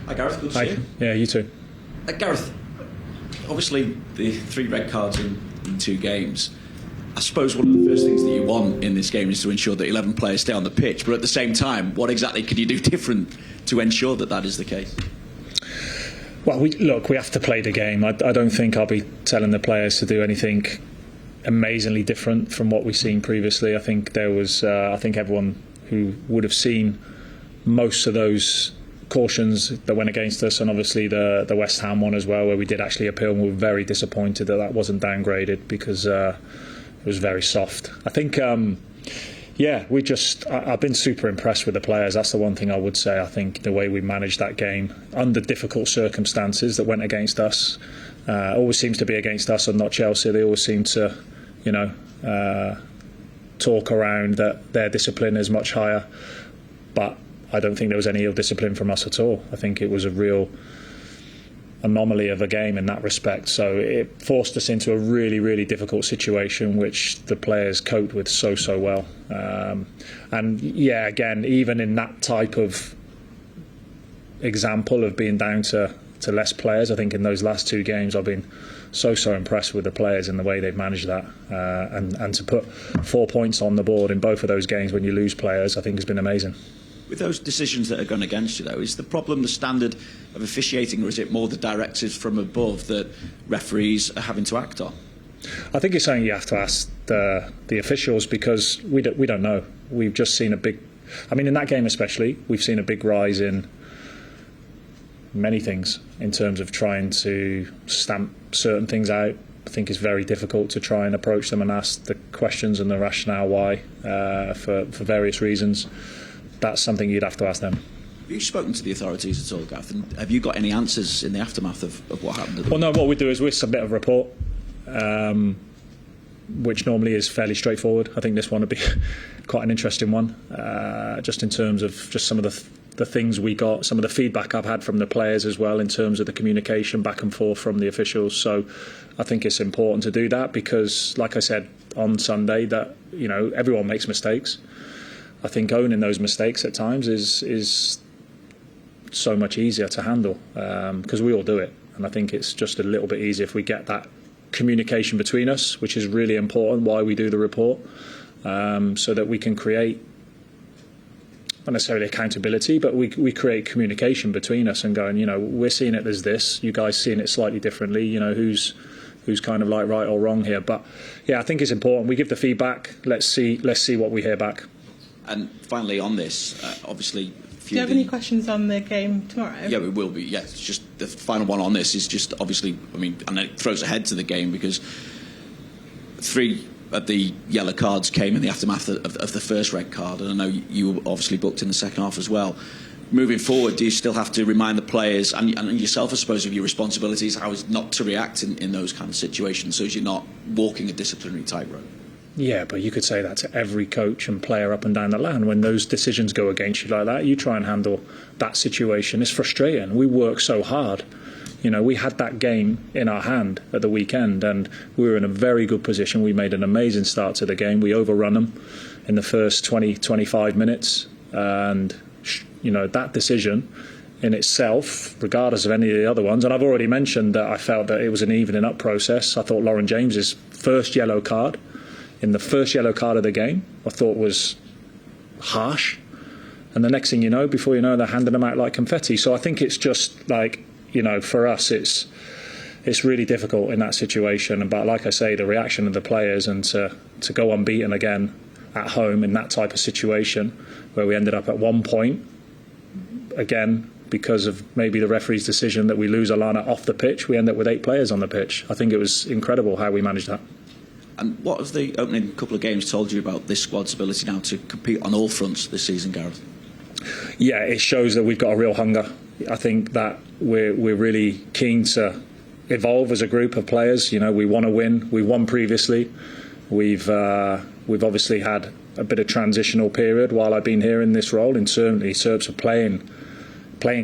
Hi Gareth, good to Hi. see you. Yeah, you too. Gareth, obviously the 3 red cards in 2 games. I suppose one of the first things that you want in this game is to ensure that 11 players stay on the pitch, but at the same time, what exactly can you do different to ensure that that is the case? Well, we have to play the game. I don't think I'll be telling the players to do anything amazingly different from what we've seen previously. I think there was, I think everyone who would have seen most of those cautions that went against us, and obviously the West Ham one as well, where we did actually appeal, and we were very disappointed that wasn't downgraded because it was very soft. I think, I've been super impressed with the players. That's the one thing I would say. I think the way we managed that game under difficult circumstances that went against us, always seems to be against us and not Chelsea. They always seem to, talk around that their discipline is much higher, but I don't think there was any ill discipline from us at all. I think it was a real anomaly of a game in that respect. So it forced us into a really, really difficult situation, which the players coped with so well. Again, even in that type of example of being down to less players, I think in those last 2 games I've been so impressed with the players and the way they've managed that. And to put 4 points on the board in both of those games when you lose players, I think has been amazing. With those decisions that are gone against you, though, is the problem the standard of officiating, or is it more the directives from above that referees are having to act on? I think it's something you have to ask the officials, because we don't know. We've just seen in that game especially, we've seen a big rise in many things in terms of trying to stamp certain things out. I think it's very difficult to try and approach them and ask the questions and the rationale why, for various reasons. That's something you'd have to ask them. Have you spoken to the authorities at all, Gareth? And have you got any answers in the aftermath of what happened? Well, no, what we do is we submit a report, which normally is fairly straightforward. I think this one would be quite an interesting one, just in terms of just some of the things we got, some of the feedback I've had from the players as well, in terms of the communication back and forth from the officials. So I think it's important to do that because, like I said on Sunday, that everyone makes mistakes. I think owning those mistakes at times is so much easier to handle, because we all do it, and I think it's just a little bit easier if we get that communication between us, which is really important, why we do the report, so that we can create, not necessarily accountability, but we create communication between us and going, we're seeing it as this, you guys seeing it slightly differently, who's kind of like right or wrong here. But yeah, I think it's important we give the feedback. Let's see what we hear back. And finally on this, obviously... Do you have any questions on the game tomorrow? Yeah, we will be. Yeah, it's just the final one on this is just obviously, and it throws ahead to the game because 3 of the yellow cards came in the aftermath of the first red card, and I know you were obviously booked in the second half as well. Moving forward, do you still have to remind the players and yourself, I suppose, of your responsibilities, how is not to react in those kind of situations so as you're not walking a disciplinary tightrope? Yeah, but you could say that to every coach and player up and down the line. When those decisions go against you like that, you try and handle that situation. It's frustrating. We work so hard. We had that game in our hand at the weekend and we were in a very good position. We made an amazing start to the game. We overrun them in the first 20-25 minutes. And, that decision in itself, regardless of any of the other ones, and I've already mentioned that I felt that it was an evening up process. I thought Lauren James's first yellow card, in the first yellow card of the game, I thought was harsh. And the next thing you know, before you know, they're handing them out like confetti. So I think it's just like, for us, it's really difficult in that situation. But like I say, the reaction of the players and to go unbeaten again at home in that type of situation, where we ended up at 1 point, again, because of maybe the referee's decision that we lose Alana off the pitch, we end up with 8 players on the pitch. I think it was incredible how we managed that. And what have the opening couple of games told you about this squad's ability now to compete on all fronts this season, Gareth? Yeah, it shows that we've got a real hunger. I think that we're really keen to evolve as a group of players. We want to win. We won previously. We've obviously had a bit of transitional period while I've been here in this role in terms of playing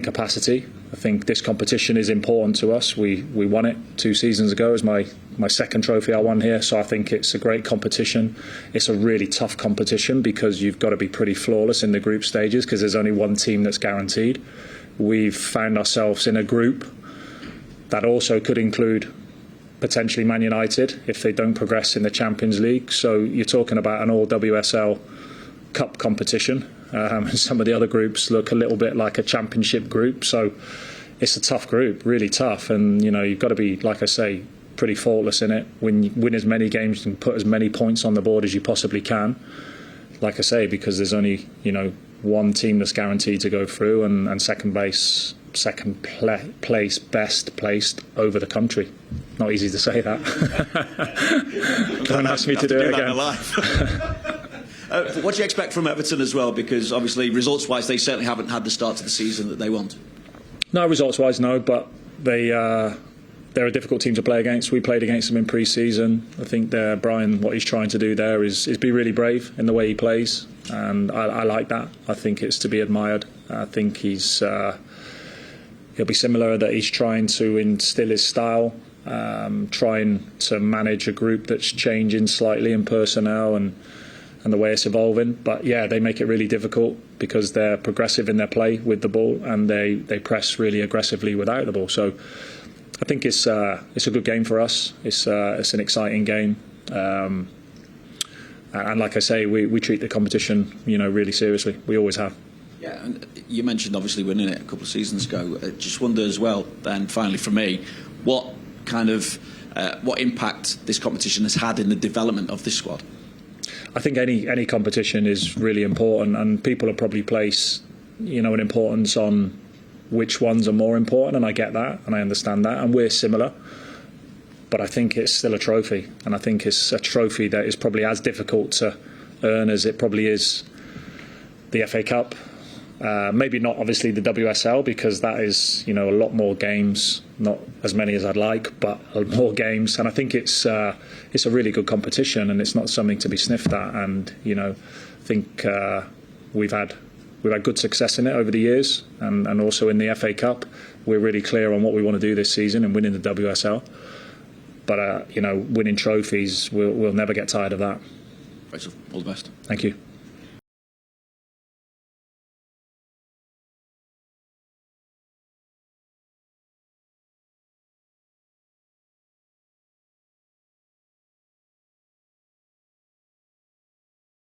capacity. I think this competition is important to us. We won it 2 seasons ago. It was my second trophy I won here, so I think it's a great competition. It's a really tough competition because you've got to be pretty flawless in the group stages because there's only one team that's guaranteed. we've found ourselves in a group that also could include potentially Man United if they don't progress in the Champions League. So you're talking about an all WSL Cup competition. Some of the other groups look a little bit like a Championship group. So it's a tough group, really tough. And, you know, you've got to be, like I say, pretty faultless in it. Win as many games and put as many points on the board as you possibly can. Like I say, because there's only, you know, one team that's guaranteed to go through, and second place best placed over the country. Not easy to say that. Don't ask me to do it again. What do you expect from Everton as well? Because obviously, results-wise, they certainly haven't had the start to the season that they want. No, results-wise, no. But they're a difficult team to play against. We played against them in pre-season. I think Bruyne, what he's trying to do there is be really brave in the way he plays, and I like that. I think it's to be admired. I think he'll be similar, that he's trying to instill his style, trying to manage a group that's changing slightly in personnel and the way it's evolving. But yeah, they make it really difficult because they're progressive in their play with the ball, and they press really aggressively without the ball. So I think it's a good game for us. It's an exciting game, and like I say, we treat the competition, you know, really seriously. We always have. Yeah, and you mentioned obviously winning it a couple of seasons ago. Just wonder as well, then finally for me, what kind of what impact this competition has had in the development of this squad? I think any competition is really important, and people will probably place, you know, an importance on which ones are more important, and I get that and I understand that, and we're similar, but I think it's still a trophy, and I think it's a trophy that is probably as difficult to earn as it probably is the FA Cup. Maybe not obviously the WSL, because that is, you know, a lot more games, not as many as I'd like, but more games, and I think it's a really good competition, and it's not something to be sniffed at. And, you know, I think we've had good success in it over the years, and also in the FA Cup we're really clear on what we want to do this season and winning the WSL. But you know, winning trophies, we'll never get tired of that. Right, so all the best. Thank you.